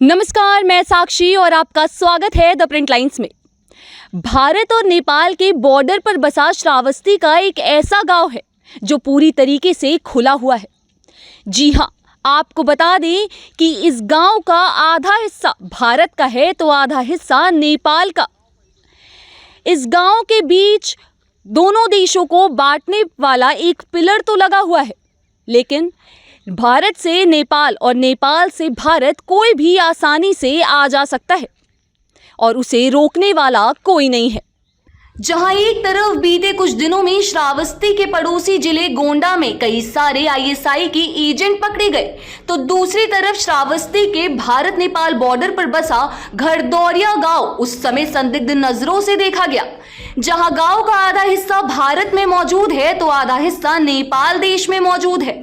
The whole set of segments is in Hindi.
नमस्कार, मैं साक्षी और आपका स्वागत है द प्रिंट लाइन्स में। भारत और नेपाल के बॉर्डर पर बसा श्रावस्ती का एक ऐसा गांव है जो पूरी तरीके से खुला हुआ है। जी हाँ, आपको बता दें कि इस गांव का आधा हिस्सा भारत का है तो आधा हिस्सा नेपाल का। इस गांव के बीच दोनों देशों को बांटने वाला एक पिलर तो लगा हुआ है, लेकिन भारत से नेपाल और नेपाल से भारत कोई भी आसानी से आ जा सकता है और उसे रोकने वाला कोई नहीं है। जहां एक तरफ बीते कुछ दिनों में श्रावस्ती के पड़ोसी जिले गोंडा में कई सारे आईएसआई के एजेंट पकड़े गए, तो दूसरी तरफ श्रावस्ती के भारत नेपाल बॉर्डर पर बसा घरदौरिया गांव उस समय संदिग्ध नजरों से देखा गया। जहां गांव का आधा हिस्सा भारत में मौजूद है तो आधा हिस्सा नेपाल देश में मौजूद है।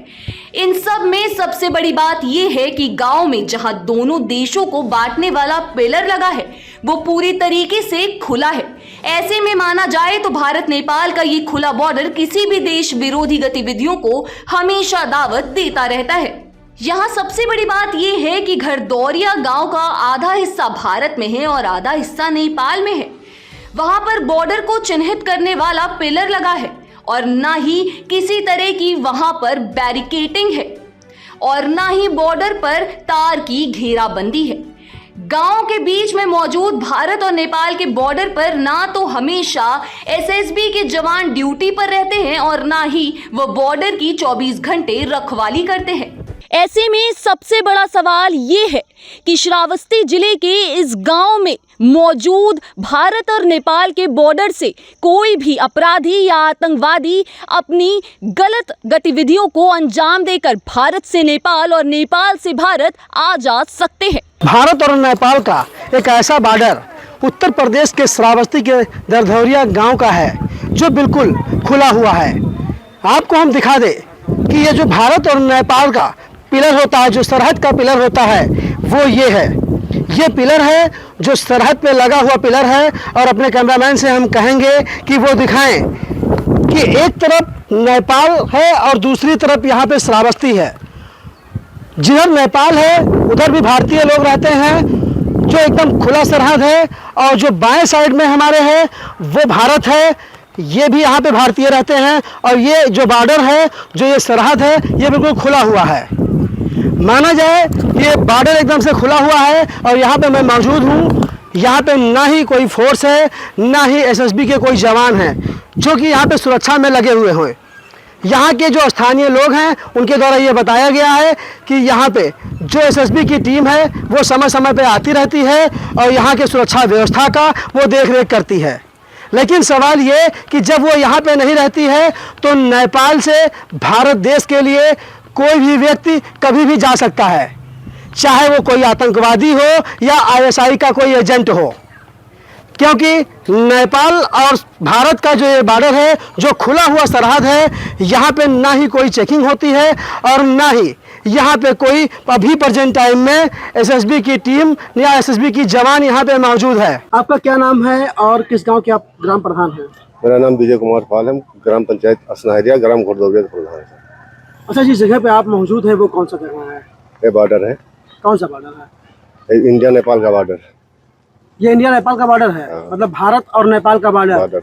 इन सब में सबसे बड़ी बात यह है कि गांव में जहां दोनों देशों को बांटने वाला पिलर लगा है वो पूरी तरीके से खुला है। ऐसे में माना जाए तो भारत नेपाल का ये खुला बॉर्डर किसी भी देश विरोधी गतिविधियों को हमेशा दावत देता रहता है। यहाँ सबसे बड़ी बात यह है कि घरदौरिया गांव का आधा हिस्सा भारत में है और आधा हिस्सा नेपाल में है। वहां पर बॉर्डर को चिन्हित करने वाला पिलर लगा है और ना ही किसी तरह की वहां पर बैरिकेटिंग है और ना ही बॉर्डर पर तार की घेराबंदी है। गांव के बीच में मौजूद भारत और नेपाल के बॉर्डर पर ना तो हमेशा एसएसबी के जवान ड्यूटी पर रहते हैं और ना ही वो बॉर्डर की 24 घंटे रखवाली करते हैं। ऐसे में सबसे बड़ा सवाल ये है कि श्रावस्ती जिले के इस गांव में मौजूद भारत और नेपाल के बॉर्डर से कोई भी अपराधी या आतंकवादी अपनी गलत गतिविधियों को अंजाम देकर भारत से नेपाल और नेपाल से भारत आ जा सकते हैं। भारत और नेपाल का एक ऐसा बॉर्डर उत्तर प्रदेश के श्रावस्ती के घरदौरिया गांव का है जो बिल्कुल खुला हुआ है। आपको हम दिखा दें कि ये जो भारत और नेपाल का पिलर होता है, जो सरहद का पिलर होता है, वो ये है। ये पिलर है जो सरहद पे लगा हुआ पिलर है और अपने कैमरामैन से हम कहेंगे कि वो दिखाएं कि एक तरफ नेपाल है और दूसरी तरफ यहाँ पे श्रावस्ती है। जिधर नेपाल है उधर भी भारतीय लोग रहते हैं, जो एकदम खुला सरहद है, और जो बाएं साइड में हमारे है वो भारत है, ये भी यहाँ पे भारतीय रहते हैं। और ये जो बॉर्डर है, जो ये सरहद है, ये बिल्कुल खुला हुआ है। माना जाए ये बॉर्डर एकदम से खुला हुआ है और यहाँ पे मैं मौजूद हूँ। यहाँ पे ना ही कोई फोर्स है, ना ही एसएसबी के कोई जवान हैं जो कि यहाँ पे सुरक्षा में लगे हुए हैं। यहाँ के जो स्थानीय लोग हैं उनके द्वारा ये बताया गया है कि यहाँ पे जो एसएसबी की टीम है वो समय समय पे आती रहती है और यहाँ के सुरक्षा व्यवस्था का वो देख रेख करती है। लेकिन सवाल ये कि जब वो यहाँ पे नहीं रहती है तो नेपाल से भारत देश के लिए कोई भी व्यक्ति कभी भी जा सकता है, चाहे वो कोई आतंकवादी हो या आईएसआई का कोई एजेंट हो, क्योंकि नेपाल और भारत का जो ये बॉर्डर है, जो खुला हुआ सरहद है, यहाँ पे ना ही कोई चेकिंग होती है और ना ही यहाँ पे कोई अभी प्रेजेंट टाइम में एसएसबी की टीम या एसएसबी की जवान यहाँ पे मौजूद है। आपका क्या नाम है और किस गांव के आप ग्राम प्रधान हैं? मेरा नाम विजय कुमार पाल है, ग्राम पंचायत असनाहरिया, ग्राम घरदौरिया का प्रधान है। अच्छा, जिस जगह पे आप मौजूद है वो कौन सा जगह है? ये बॉर्डर है। कौन सा बॉर्डर है? इंडिया नेपाल का बॉर्डर। ये इंडिया नेपाल का बॉर्डर है। मतलब भारत और नेपाल का बॉर्डर।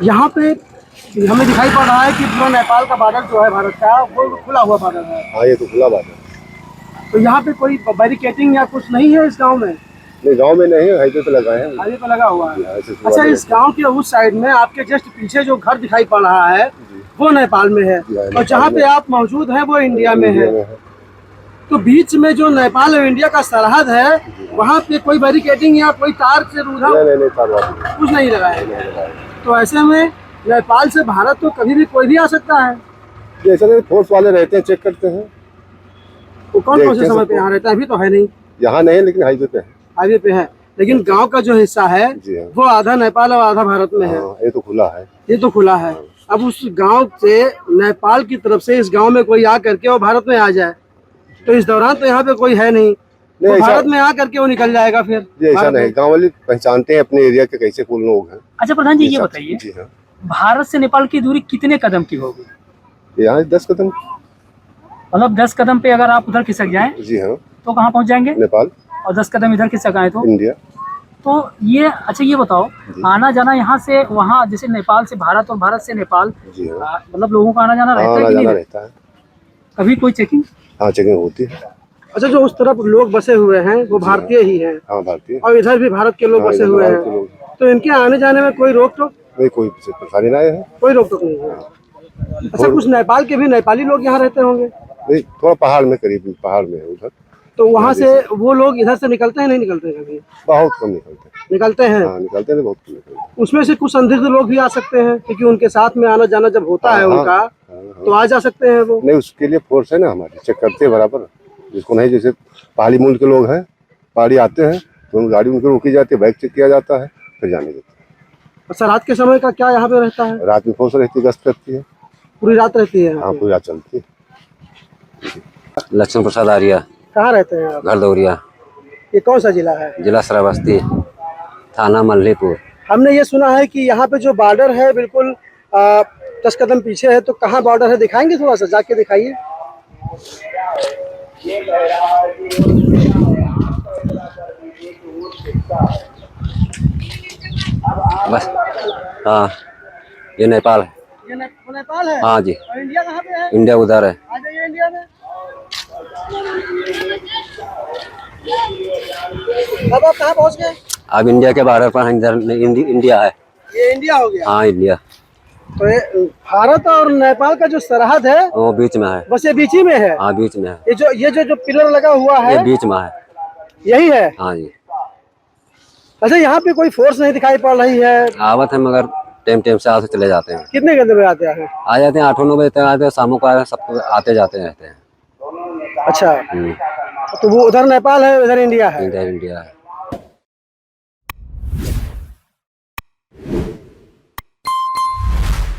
यहाँ पे हमें दिखाई पड़ रहा है कि पूरा नेपाल का बॉर्डर जो है भारत का वो खुला हुआ बॉर्डर है। हाँ, ये तो खुला बॉर्डर। तो यहाँ पे कोई बैरिकेटिंग या कुछ नहीं है इस गांव में? नहीं, गांव में नहीं है, हाईवे पे लगाए हैं। हाईवे पे लगा हुआ है। अच्छा, इस गांव के उस साइड में आपके जस्ट पीछे जो घर दिखाई पड़ रहा है वो नेपाल में है और जहाँ पे आप मौजूद हैं वो इंडिया में है। तो बीच में जो नेपाल और इंडिया का सरहद है वहाँ पे कोई बैरिकेटिंग या कोई तार से कुछ नहीं लगा है। तो ऐसे में नेपाल से भारत तो कभी भी कोई भी आ सकता है। जैसे फोर्स वाले रहते हैं, चेक करते हैं। तो कौन से समय पे यहाँ रहता है? अभी तो है नहीं, यहाँ नहीं, लेकिन हाईवे पे है। हाईवे पे है, लेकिन गांव का जो हिस्सा है वो आधा नेपाल और आधा भारत में है। ये तो खुला है। ये तो खुला है। अब उस गांव से नेपाल की तरफ से इस गांव में कोई आ करके और भारत में आ जाए तो इस दौरान तो यहाँ पे कोई है नहीं, तो भारत में आ करके वो निकल जाएगा फिर। ऐसा नहीं, गांव वाले पहचानते हैं अपने एरिया के कैसे कौन लोग हैं। अच्छा प्रधान जी, ये बताइए भारत से नेपाल की दूरी कितने कदम की होगी? यहाँ 10 कदम। मतलब 10 कदम पे अगर आप उधर खिसक जाएं जी हाँ, तो कहाँ पहुँच जाएंगे? नेपाल, और 10 कदम इधर खिसक आए तो इंडिया। ये अच्छा ये बताओ, आना जाना यहाँ से वहाँ, जैसे नेपाल से भारत और भारत से नेपाल, जी हाँ, मतलब लोगों का आना जाना रहता हाँ, है आना कि नहीं जाना रहता? रहता है। कभी कोई चेकिंग? हाँ, चेकिंग होती है। अच्छा, जो उस तरफ लोग बसे हुए हैं वो भारतीय ही हैं हाँ, भारतीय। और इधर भी भारत के लोग हाँ, बसे इधर हुए भारत के हैं, लोग। तो इनके आने जाने में कोई रोक टोक? नहीं, कोई परेशानी ना है। कोई रोक टोक नहीं है। अच्छा, कुछ नेपाल के भी नेपाली लोग यहाँ रहते होंगे? नहीं, थोड़ा पहाड़ में, करीब पहाड़ में है उधर। तो वहाँ से वो लोग इधर से निकलते हैं नहीं निकलते हैं कभी? बहुत कम निकलते हैं। निकलते हैं। हाँ, निकलते हैं, बहुत कम निकलते हैं। उसमें से कुछ संदिग्ध लोग भी आ सकते हैं क्योंकि उनके साथ में आना जाना जब होता है हाँ, उनका, हाँ। तो आ जा सकते हैं वो। नहीं, उसके लिए फोर्स है ना हमारी, चेक करते हैं बराबर। जिसको नहीं, जैसे पहाड़ी मुल्क के लोग हैं, पहाड़ी आते हैं तो उन गाड़ी उनकी रोकी जाती है, बाइक चेक किया जाता है, फिर जाने देते अच्छा, रात के समय का क्या यहाँ पे रहता है? हैं। रात में फोर्स रहती है, गश्त करती है। पूरी रात रहती है यहाँ हाँ, पे? पूरी रात चलती है। लक्ष्मण प्रसाद आर्या, कहाँ रहते हैं आप? घरदौरिया, ये कौन सा जिला है? जिला श्रावस्ती, थाना मल्लीपुर। हमने ये सुना है कि यहाँ पे जो बॉर्डर है बिल्कुल 10 कदम पीछे है, तो कहाँ बॉर्डर है दिखाएंगे? थोड़ा सा जाके दिखाइए। बस हाँ, ये नेपाल है। ये नेपाल है? हाँ जी। और इंडिया कहाँ पे है? इंडिया उधर है। आ जाइए इंडिया में। अब आप कहाँ पहुँच गए? अब इंडिया के बॉर्डर पर इधर इंडिया है। ये इंडिया हो गया। हाँ, इंडिया। तो ये भारत और नेपाल का जो सरहद है वो बीच में है। बस ये बीच ही में है? हाँ, बीच में है। ये जो पिलर लगा हुआ है ये बीच में है। यही है? हाँ जी। अच्छा, यहाँ पे कोई फोर्स नहीं दिखाई पड़ रही है? आवत है मगर टाइम से आते चले जाते हैं। कितने घंटे में आते हैं? आ जाते हैं 8-9 बजे तक आते हैं, शामों को सब आते जाते रहते हैं। अच्छा, तो वो उधर नेपाल है, इधर इंडिया है? इधर इंडिया है।